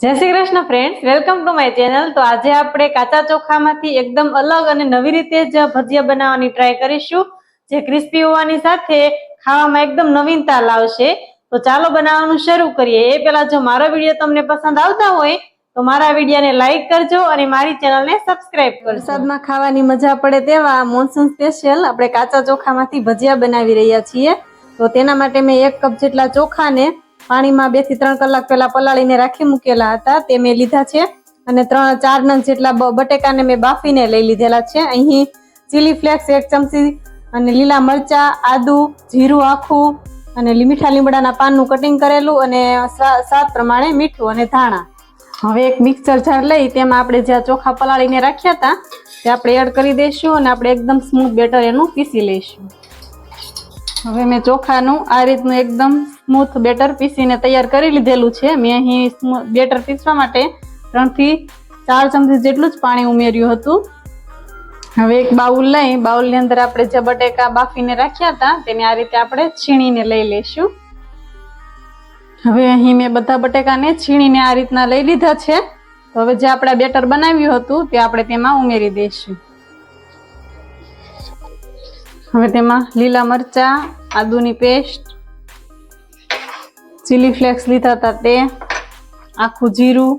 जय Shri Krishna friends, welcome to my channel. तो आज આપણે કાચા ચોખામાંથી એકદમ અલગ અને નવી રીતે જ ભજીયા બનાવવાની ટ્રાય કરીશું, જે ક્રિસ્પી હોવાની સાથે ખાવામાં એકદમ નવીનતા લાવશે। તો ચાલો બનાવવાનું શરૂ કરીએ। એ પહેલા જો મારો વિડિયો તમને પસંદ આવતા હોય તો મારા વિડિયોને લાઈક કરજો અને મારી ચેનલને સબસ્ક્રાઇબ કરજો। વરસાદમાં ખાવાની મજા પડે તેવા મોન્સૂન સ્પેશિયલ આપણે કાચા ચોખામાંથી ભજીયા બનાવી રહ્યા છીએ। તો તેના માટે મેં 1 કપ જેટલા ચોખાને પાણીમાં 2 થી 3 કલાક પહેલા પલાળીને રાખી મૂકેલા હતા, તે મેં લીધા છે। અને 3-4 નંગ જેટલા બટેકાને મેં બાફીને લઈ લીધેલા છે। અહીં ચીલી ફ્લેક્સ 1 ચમચી અને લીલા મરચા, આદુ, જીરું આખું અને મીઠા લીમડાના પાનનું કટિંગ કરેલું અને સ્વાદ પ્રમાણે મીઠું અને ધાણા। હવે એક મિક્સર જાર લઈ તેમાં આપણે જે ચોખા પલાળીને રાખ્યા હતા તે આપણે એડ કરી દઈશું અને આપણે એકદમ સ્મૂથ બેટર એનું પીસી લઈશું। હવે મેં ચોખાનું આ રીતનું એકદમ સ્મૂથ બેટર પીસીને તૈયાર કરી લીધેલું છે। મેં અહીં બેટર પીસવા માટે 3 થી 4 ચમચી જેટલું જ પાણી ઉમેર્યું હતું। હવે એક બાઉલ લઈ બાઉલની અંદર આપણે જે બટેકા બાફીને રાખ્યા હતા તેને આ રીતે આપણે છીણીને લઈ લઈશું। હવે અહીં મેં બધા બટેકાને છીણીને આ રીતના લઈ લીધા છે। તો હવે જે આપણે બેટર બનાવ્યું હતું તે આપણે તેમાં ઉમેરી દઈશું। હવે તેમાં લીલા મરચા, આદુની પેસ્ટ, ચીલી ફ્લેક્સ લીધા હતા તે, આખું જીરું,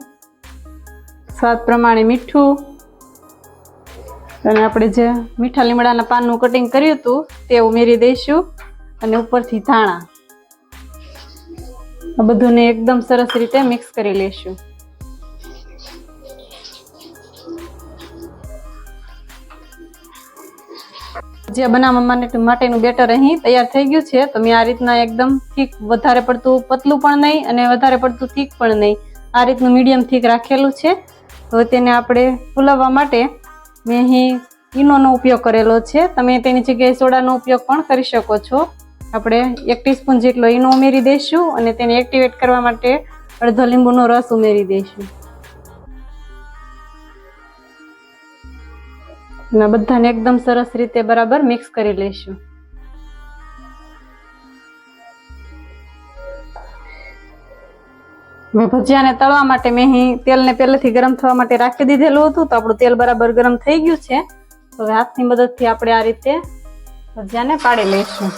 સ્વાદ પ્રમાણે મીઠું અને આપણે જે મીઠા લીમડાના પાનનું કટિંગ કર્યું હતું તે ઉમેરી દઈશું અને ઉપરથી ધાણા। આ બધુંને એકદમ સરસ રીતે મિક્સ કરી લઈશું। ભજીયા બનાવવા માટેનું બેટર અહીં તૈયાર થઈ ગયું છે। તો મેં આ રીતના એકદમ થીક, વધારે પડતું પતલું પણ નહીં અને વધારે પડતું થીક પણ નહીં, આ રીતનું મીડિયમ થીક રાખેલું છે। તો તેને આપણે ફૂલાવવા માટે મેં અહીં ઈનોનો ઉપયોગ કરેલો છે, તમે તેની જગ્યાએ સોડાનો ઉપયોગ પણ કરી શકો છો। આપણે 1 ટીસ્પૂન જેટલો ઈનો ઉમેરી દઈશું અને તેને એક્ટિવેટ કરવા માટે અડધો લીંબુનો રસ ઉમેરી દઈશું અને બધાને એકદમ સરસ રીતે બરાબર મિક્સ કરી લઈશું। હવે ભજીયાને તળવા માટે મેં અહીં તેલને પહેલેથી ગરમ થવા માટે રાખી દીધેલું હતું, તો આપણું તેલ બરાબર ગરમ થઈ ગયું છે। તો હવે હાથની મદદથી આપણે આ રીતે ભજીયાને પાડી લઈશું।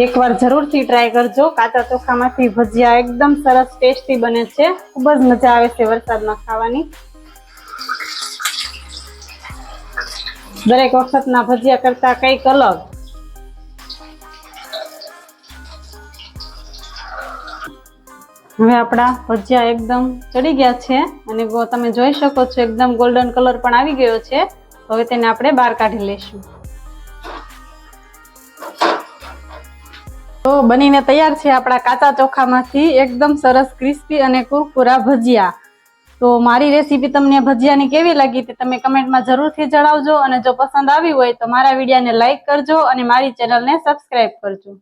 એકવાર જરૂરથી ટ્રાય કરજો, કાચા ચોખામાંથી ભજીયા એકદમ સરસ ટેસ્ટી બને છે, ખૂબ જ મજા આવે છે વરસાદમાં ખાવાની। દરેક વખતના ભજીયા કરતા કંઈક અલગ। હવે આપણા ભજીયા એકદમ ચડી ગયા છે અને તમે જોઈ શકો છો એકદમ ગોલ્ડન કલર પણ આવી ગયો છે। હવે તેને આપણે બહાર કાઢી લઈશું। તો બનીને તૈયાર છે આપણા કાચા ચોખામાંથી એકદમ સરસ ક્રિસ્પી અને કુરકુરા ભજીયા। તો મારી રેસીપી તમને ભજીયાની કેવી લાગી તે તમે કમેન્ટમાં જરૂરથી જણાવજો અને જો પસંદ આવી હોય તો મારા વિડીયોને લાઈક કરજો અને મારી ચેનલને સબસ્ક્રાઇબ કરજો।